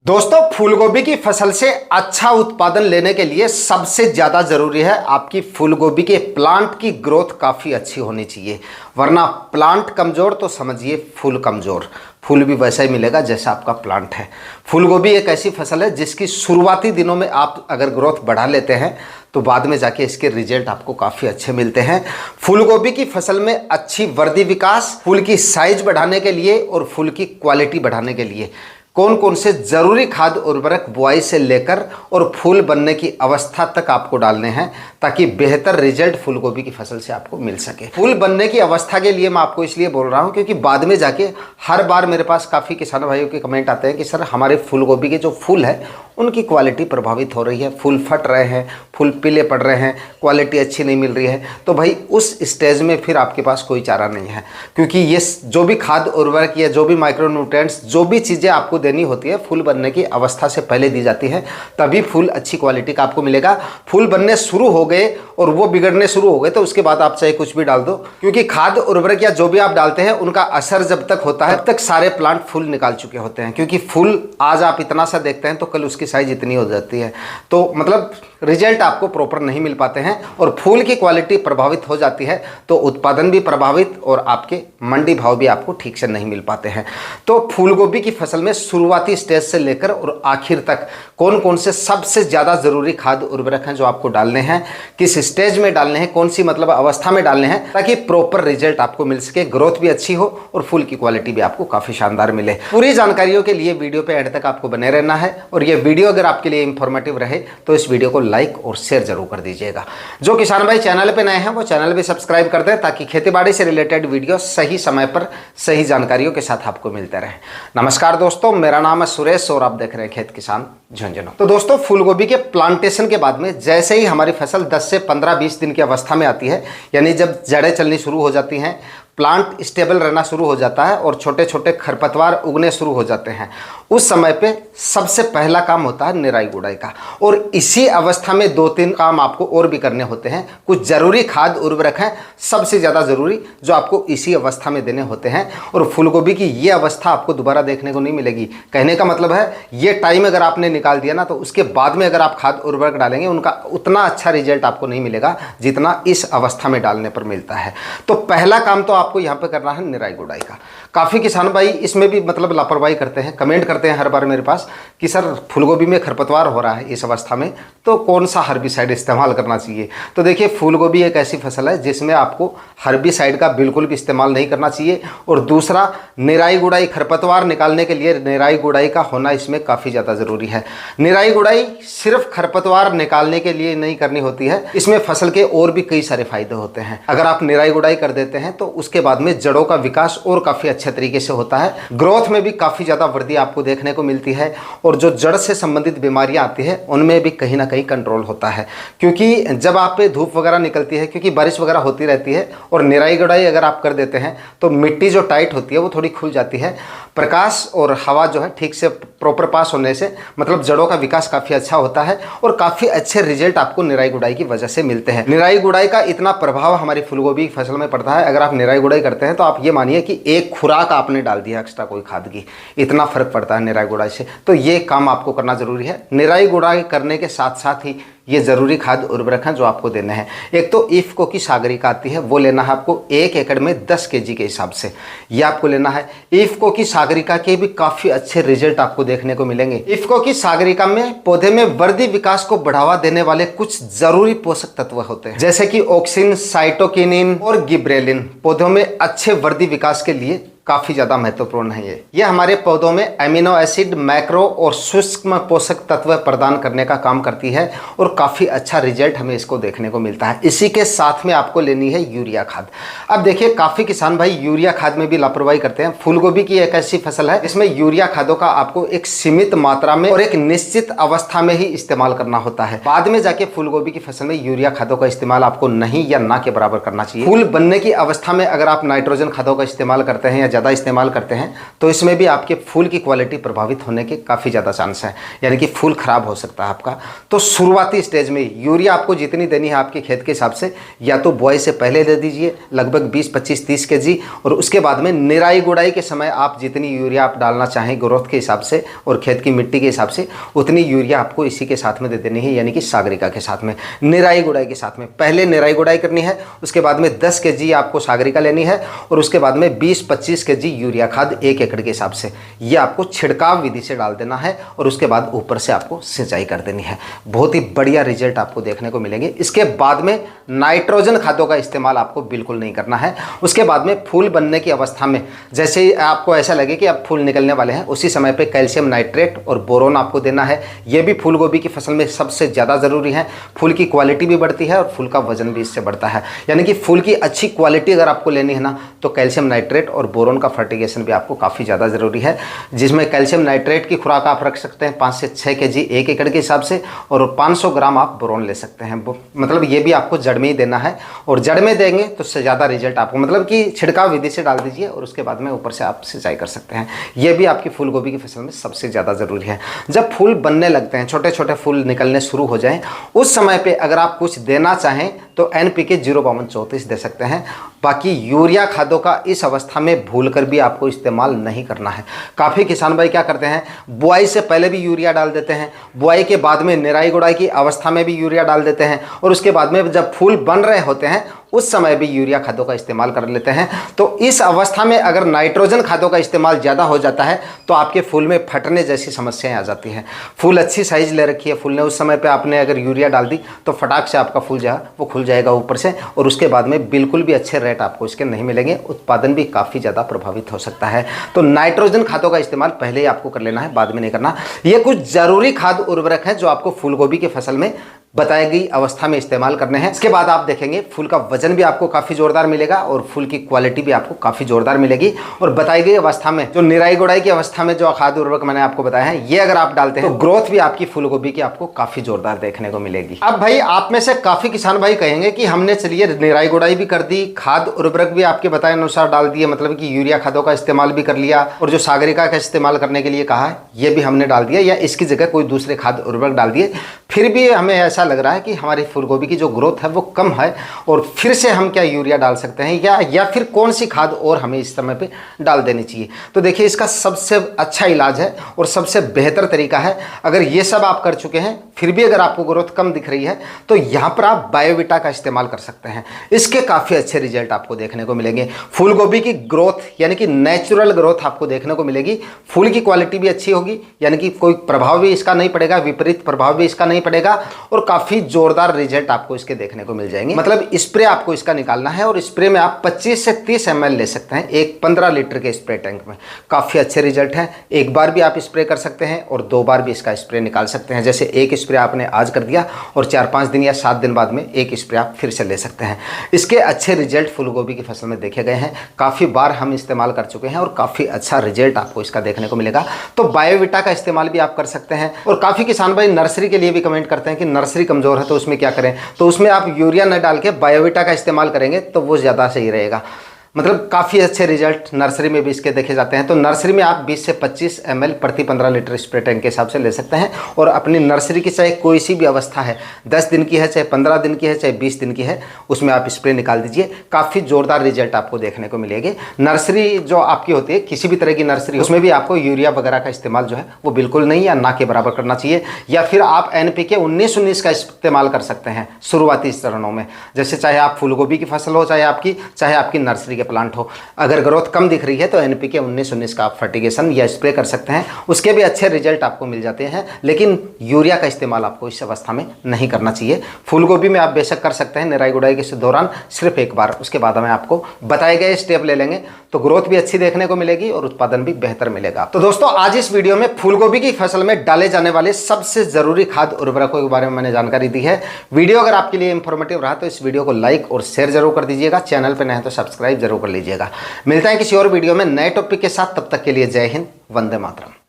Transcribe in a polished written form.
दोस्तों, फूलगोभी की फसल से अच्छा उत्पादन लेने के लिए सबसे ज़्यादा ज़रूरी है आपकी फूलगोभी के प्लांट की ग्रोथ काफ़ी अच्छी होनी चाहिए। वरना प्लांट कमज़ोर तो समझिए फूल कमज़ोर। फूल भी वैसा ही मिलेगा जैसा आपका प्लांट है। फूलगोभी एक ऐसी फसल है जिसकी शुरुआती दिनों में आप अगर ग्रोथ बढ़ा लेते हैं तो बाद में जाके इसके रिजल्ट आपको काफ़ी अच्छे मिलते हैं। फूलगोभी की फसल में अच्छी वृद्धि विकास, फूल की साइज बढ़ाने के लिए और फूल की क्वालिटी बढ़ाने के लिए कौन कौन से जरूरी खाद उर्वरक बुआई से लेकर और फूल बनने की अवस्था तक आपको डालने हैं ताकि बेहतर रिजल्ट फूलगोभी की फसल से आपको मिल सके। फूल बनने की अवस्था के लिए मैं आपको इसलिए बोल रहा हूं क्योंकि बाद में जाके हर बार मेरे पास काफ़ी किसान भाइयों के कमेंट आते हैं कि सर हमारे फूलगोभी के जो फूल है उनकी क्वालिटी प्रभावित हो रही है, फूल फट रहे हैं, फूल पीले पड़ रहे हैं, क्वालिटी अच्छी नहीं मिल रही है। तो भाई उस स्टेज में फिर आपके पास कोई चारा नहीं है, क्योंकि ये जो भी खाद उर्वरक या जो भी माइक्रोन्यूट्रिएंट्स जो भी चीज़ें आपको देनी होती है फूल बनने की अवस्था से पहले दी जाती है, तभी फूल अच्छी क्वालिटी का आपको मिलेगा। फूल बनने शुरू हो गए और वो बिगड़ने शुरू हो गए तो उसके बाद आप चाहे कुछ भी डाल दो, क्योंकि खाद उर्वरक या जो भी आप डालते हैं उनका असर जब तक होता है तब तक सारे प्लांट फूल निकाल चुके होते हैं। क्योंकि फूल आज आप इतना सा देखते हैं तो कल उसकी साइज इतनी हो जाती है, तो मतलब रिजल्ट आपको प्रॉपर नहीं मिल पाते हैं और फूल की क्वालिटी प्रभावित हो जाती है तो उत्पादन भी प्रभावित और आपके मंडी भाव भी आपको ठीक से नहीं मिल पाते हैं। तो फूलगोभी की फसल में शुरुआती स्टेज से लेकर और आखिर तक कौन कौन से सबसे ज़्यादा ज़रूरी खाद उर्वरक हैं जो आपको डालने हैं, किस स्टेज में डालने हैं, कौन सी मतलब अवस्था में डालने हैं ताकि प्रॉपर रिजल्ट आपको मिल सके, ग्रोथ भी अच्छी हो और फूल की क्वालिटी भी आपको काफ़ी शानदार मिले। पूरी जानकारियों के लिए वीडियो पे एंड तक आपको बने रहना है और ये वीडियो अगर आपके लिए इंफॉर्मेटिव रहे तो इस वीडियो को लाइक और शेयर जरूर कर दीजिएगा। जो किसान भाई चैनल पे नए हैं वो चैनल भी सब्सक्राइब कर दें ताकि खेतीबाड़ी से रिलेटेड वीडियो सही समय पर सही जानकारियों के साथ आपको मिलते रहे। नमस्कार दोस्तों, मेरा नाम है सुरेश और आप देख रहे हैं खेत किसान झुंझुनू। तो दोस्तों, फूलगोभी के प्लांटेशन के बाद में जैसे ही हमारी फसल 10 से 15-20 दिन की अवस्था में आती है, यानी जब जड़ें चलनी शुरू हो जाती हैं, प्लांट स्टेबल रहना शुरू हो जाता है और छोटे छोटे खरपतवार उगने शुरू हो जाते हैं, उस समय पे सबसे पहला काम होता है निराई गुड़ाई का। और इसी अवस्था में 2-3 काम आपको और भी करने होते हैं। कुछ जरूरी खाद उर्वरक हैं सबसे ज़्यादा ज़रूरी जो आपको इसी अवस्था में देने होते हैं और फूलगोभी की ये अवस्था आपको दोबारा देखने को नहीं मिलेगी। कहने का मतलब है ये टाइम अगर आपने निकाल दिया ना तो उसके बाद में अगर आप खाद उर्वरक डालेंगे उनका उतना अच्छा रिजल्ट आपको नहीं मिलेगा जितना इस अवस्था में डालने पर मिलता है। तो पहला काम तो आपको यहाँ पे करना है निराई गुड़ाई का। काफ़ी किसान भाई इसमें भी मतलब लापरवाही करते हैं, कमेंट करते हैं हर बार मेरे पास कि सर फूलगोभी में खरपतवार हो रहा है इस अवस्था में तो कौन सा हर्बिसाइड इस्तेमाल करना चाहिए। तो देखिए, फूलगोभी एक ऐसी फसल है जिसमें आपको हर्बिसाइड का बिल्कुल भी इस्तेमाल नहीं करना चाहिए। और दूसरा, निराई गुड़ाई खरपतवार निकालने के लिए निराई गुड़ाई का होना इसमें काफ़ी ज़्यादा ज़रूरी है। निराई गुड़ाई सिर्फ खरपतवार निकालने के लिए नहीं करनी होती है, इसमें फसल के और भी कई सारे फायदे होते हैं। अगर आप निराई गुड़ाई कर देते हैं तो उसके बाद में जड़ों का विकास और काफ़ी अच्छे तरीके से होता है, ग्रोथ में भी काफ़ी ज़्यादा वृद्धि आपको देखने को मिलती है और जो जड़ से संबंधित बीमारियां आती है उनमें भी कहीं ना कहीं कंट्रोल होता है। क्योंकि जब आप पे धूप वगैरह निकलती है, क्योंकि बारिश वगैरह होती रहती है और निराई गुड़ाई अगर आप कर देते हैं तो मिट्टी जो टाइट होती है वो थोड़ी खुल जाती है। प्रकाश और हवा जो है ठीक से प्रॉपर पास होने से मतलब जड़ों का विकास काफ़ी अच्छा होता है और काफ़ी अच्छे रिजल्ट आपको निराई गुड़ाई की वजह से मिलते हैं। निराई गुड़ाई का इतना प्रभाव हमारी फूलगोभी की फसल में पड़ता है, अगर आप निराई गुड़ाई करते हैं तो आप ये मानिए कि एक खुराक आपने डाल दिया एक्स्ट्रा कोई खाद की, इतना फर्क पड़ता है निराई गुड़ाई से। तो ये काम आपको करना जरूरी है। निराई गुड़ाई करने के साथ साथ ही ये जरूरी खाद उर्वरक हैं जो आपको देने हैं। एक तो इफ्को की सागरिका आती है, वो लेना है आपको 1 एकड़ में 10 kg के हिसाब से, ये आपको लेना है। इफ्को की सागरिका के भी काफ़ी अच्छे रिजल्ट आपको देखने को मिलेंगे। इफ्को की सागरिका में पौधे में वृद्धि विकास को बढ़ावा देने वाले कुछ जरूरी पोषक तत्व होते हैं, जैसे कि ऑक्सिन, साइटोकिनिन और गिब्रेलिन पौधों में अच्छे वृद्धि विकास के लिए काफ़ी ज़्यादा महत्वपूर्ण है। ये हमारे पौधों में एमिनो एसिड, मैक्रो और सूक्ष्म पोषक तत्व प्रदान करने का काम करती है और काफ़ी अच्छा रिजल्ट हमें इसको देखने को मिलता है। इसी के साथ में आपको लेनी है यूरिया खाद। अब देखिए, काफ़ी किसान भाई यूरिया खाद में भी लापरवाही करते हैं। फूलगोभी की एक ऐसी फसल है इसमें यूरिया खादों का आपको एक सीमित मात्रा में और एक निश्चित अवस्था में ही इस्तेमाल करना होता है। बाद में जाके फूलगोभी की फसल में यूरिया खादों का इस्तेमाल आपको नहीं या ना के बराबर करना चाहिए। फूल बनने की अवस्था में अगर आप नाइट्रोजन खादों का इस्तेमाल करते हैं ज़्यादा इस्तेमाल करते हैं तो इसमें भी आपके फूल की क्वालिटी प्रभावित होने के काफ़ी ज़्यादा चांस है, यानी कि फूल खराब हो सकता है आपका। तो शुरुआती स्टेज में यूरिया आपको जितनी देनी है आपके खेत के हिसाब से, या तो बुआई से पहले दे दीजिए लगभग 20, 25, 30 kg, और उसके बाद में निराई गुड़ाई के समय आप जितनी यूरिया आप डालना चाहें ग्रोथ के हिसाब से और खेत की मिट्टी के हिसाब से उतनी यूरिया आपको इसी के साथ में दे देनी है, यानी कि सागरिका के साथ में, निराई गुड़ाई के साथ में। पहले निराई गुड़ाई करनी है, उसके बाद में 10 kg आपको सागरिका लेनी है, और उसके बाद में 20-25 kg यूरिया खाद 1 एकड़ के हिसाब से ये आपको छिड़काव विधि से डाल देना है, और उसके बाद ऊपर से आपको सिंचाई कर देनी है। बहुत ही बढ़िया रिजल्ट आपको देखने को मिलेंगे। इसके बाद में नाइट्रोजन खादों का इस्तेमाल आपको बिल्कुल नहीं करना है। उसके बाद में फूल बनने की अवस्था में जैसे ही आपको ऐसा लगे कि अब फूल निकलने वाले हैं, उसी समय पे कैल्शियम नाइट्रेट और बोरोन आपको देना है। ये भी फूल गोभी की फसल में सबसे ज़्यादा ज़रूरी है। फूल की क्वालिटी भी बढ़ती है और फूल का वजन भी इससे बढ़ता है, यानी कि फूल की अच्छी क्वालिटी अगर आपको लेनी है ना, तो कैल्शियम नाइट्रेट और बोरोन का फर्टिगेशन भी आपको काफ़ी ज़्यादा ज़रूरी है, जिसमें कैल्शियम नाइट्रेट की खुराक आप रख सकते हैं 5 से 6 kg 1 एकड़ के हिसाब से, और 500 ग्राम आप बोरोन ले सकते हैं। मतलब ये भी आपको जड़ में ही देना है, और जड़ में देंगे तो उससे ज़्यादा रिजल्ट आपको, मतलब कि छिड़काव विधि से डाल दीजिए और उसके बाद में ऊपर से आप सिंचाई कर सकते हैं। ये भी आपकी फूल गोभी की फसल में सबसे ज़्यादा ज़रूरी है। जब फूल बनने लगते हैं, छोटे छोटे फूल निकलने शुरू हो जाएं, उस समय पे अगर आप कुछ देना चाहें तो NPK 05234 दे सकते हैं। बाकी यूरिया खादों का इस अवस्था में भूलकर भी आपको इस्तेमाल नहीं करना है। काफ़ी किसान भाई क्या करते हैं, बुआई से पहले भी यूरिया डाल देते हैं, बुआई के बाद में निराई गुड़ाई की अवस्था में भी यूरिया डाल देते हैं, और उसके बाद में जब फूल बन रहे होते हैं उस समय भी यूरिया खादों का इस्तेमाल कर लेते हैं। तो इस अवस्था में अगर नाइट्रोजन खादों का इस्तेमाल ज़्यादा हो जाता है तो आपके फूल में फटने जैसी समस्याएं आ जाती हैं। फूल अच्छी साइज़ ले रखी है फूल ने, उस समय पे आपने अगर यूरिया डाल दी तो फटाक से आपका फूल जो है वो खुल जाएगा ऊपर से, और उसके बाद में बिल्कुल भी अच्छे रेट आपको इसके नहीं मिलेंगे, उत्पादन भी काफ़ी ज़्यादा प्रभावित हो सकता है। तो नाइट्रोजन खादों का इस्तेमाल पहले ही आपको कर लेना है, बाद में नहीं करना। ये कुछ ज़रूरी खाद उर्वरक है जो आपको फूल गोभी की फसल में बताई गई अवस्था में इस्तेमाल करने हैं। इसके बाद आप देखेंगे फूल का वजन भी आपको काफ़ी जोरदार मिलेगा और फूल की क्वालिटी भी आपको काफ़ी जोरदार मिलेगी। और बताई गई अवस्था में जो निराई गुड़ाई की अवस्था में जो खाद उर्वरक मैंने आपको बताया है, ये अगर आप डालते हैं तो ग्रोथ भी आपकी फूल गोभी की आपको काफ़ी जोरदार देखने को मिलेगी। अब भाई आप में से काफ़ी किसान भाई कहेंगे कि हमने चलिए निराई गुड़ाई भी कर दी, खाद उर्वरक भी आपके बताए अनुसार डाल दिए, मतलब कि यूरिया खादों का इस्तेमाल भी कर लिया, और जो सागरिका का इस्तेमाल करने के लिए कहा है ये भी हमने डाल दिया, या इसकी जगह कोई दूसरे खाद उर्वरक डाल दिए, फिर भी हमें ऐसा लग रहा है कि हमारी फूल गोभी की जो ग्रोथ है वो कम है, और फिर से हम क्या यूरिया डाल सकते हैं या फिर कौन सी खाद और हमें इस समय पे डाल देनी चाहिए। तो देखिए इसका सबसे अच्छा इलाज है और सबसे बेहतर तरीका है, अगर ये सब आप कर चुके हैं फिर भी अगर आपको ग्रोथ कम दिख रही है तो यहाँ पर आप बायोविटा का इस्तेमाल कर सकते हैं। इसके काफ़ी अच्छे रिजल्ट आपको देखने को मिलेंगे। फूल गोभी की ग्रोथ यानी कि नेचुरल ग्रोथ आपको देखने को मिलेगी, फूल की क्वालिटी भी अच्छी होगी, यानी कि कोई प्रभाव भी इसका नहीं पड़ेगा, विपरीत प्रभाव भी इसका नहीं पड़ेगा, और काफ़ी जोरदार रिजल्ट आपको इसके देखने को मिल जाएंगे। मतलब स्प्रे आपको इसका निकालना है और स्प्रे में आप 25 से 30 ml ले सकते हैं एक 15 लीटर के स्प्रे टैंक में। काफ़ी अच्छे रिजल्ट हैं। एक बार भी आप स्प्रे कर सकते हैं और 2 बार भी इसका स्प्रे निकाल सकते हैं। जैसे एक स्प्रे आपने आज कर दिया और 4-5 दिन या 7 दिन बाद में एक स्प्रे आप फिर से ले सकते हैं। इसके अच्छे रिजल्ट फूल गोभी की फसल में देखे गए हैं, काफ़ी बार हम इस्तेमाल कर चुके हैं और काफ़ी अच्छा रिजल्ट आपको इसका देखने को मिलेगा। तो बायोविटा का इस्तेमाल भी आप कर सकते हैं। और काफ़ी किसान भाई नर्सरी के लिए भी कमेंट करते हैं कि नर्सरी कमज़ोर है तो उसमें क्या करें, तो उसमें आप यूरिया न डाल के बायोविटा का इस्तेमाल करेंगे तो वो ज़्यादा सही रहेगा। मतलब काफ़ी अच्छे रिजल्ट नर्सरी में भी इसके देखे जाते हैं। तो नर्सरी में आप 20 से 25 ml प्रति 15 लीटर स्प्रे टैंक के हिसाब से ले सकते हैं। और अपनी नर्सरी की चाहे कोई सी भी अवस्था है, 10 दिन की है, चाहे 15 दिन की है, चाहे 20 दिन की है, उसमें आप स्प्रे निकाल दीजिए। काफ़ी जोरदार रिजल्ट आपको देखने को मिलेंगे। नर्सरी जो आपकी होती है, किसी भी तरह की नर्सरी, उसमें भी आपको यूरिया वगैरह का इस्तेमाल जो है वो बिल्कुल नहीं या ना के बराबर करना चाहिए। या फिर आप NPK 19-19 का इस्तेमाल कर सकते हैं शुरुआती चरणों में। जैसे चाहे आप फूल गोभी की फसल हो, चाहे आपकी नर्सरी प्लांट हो, अगर ग्रोथ कम दिख रही है तो NPK 19-19 का आप फर्टिगेशन या स्प्रे कर सकते हैं। उसके भी अच्छे रिजल्ट आपको मिल जाते हैं, लेकिन यूरिया का इस्तेमाल आपको इस अवस्था में नहीं करना चाहिए। फूल गोभी में आप बेशक कर सकते हैं निराई गुड़ाई के दौरान सिर्फ एक बार, उसके बाद में आपको बताए गए स्टेप ले लेंगे तो ग्रोथ भी अच्छी देखने को मिलेगी और उत्पादन भी बेहतर मिलेगा। तो दोस्तों आज इस वीडियो में फूल गोभी की फसल में डाले जाने वाले सबसे जरूरी खाद उर्वरकों के बारे में मैंने जानकारी दी है। वीडियो अगर आपके लिए इंफॉर्मेटिव रहा तो इस वीडियो को लाइक और शेयर जरूर कर दीजिएगा। चैनल पर नए हैं तो सब्सक्राइब जरूर कर लीजिएगा। मिलता है किसी और वीडियो में नए टॉपिक के साथ, तब तक के लिए जय हिंद, वंदे मातरम।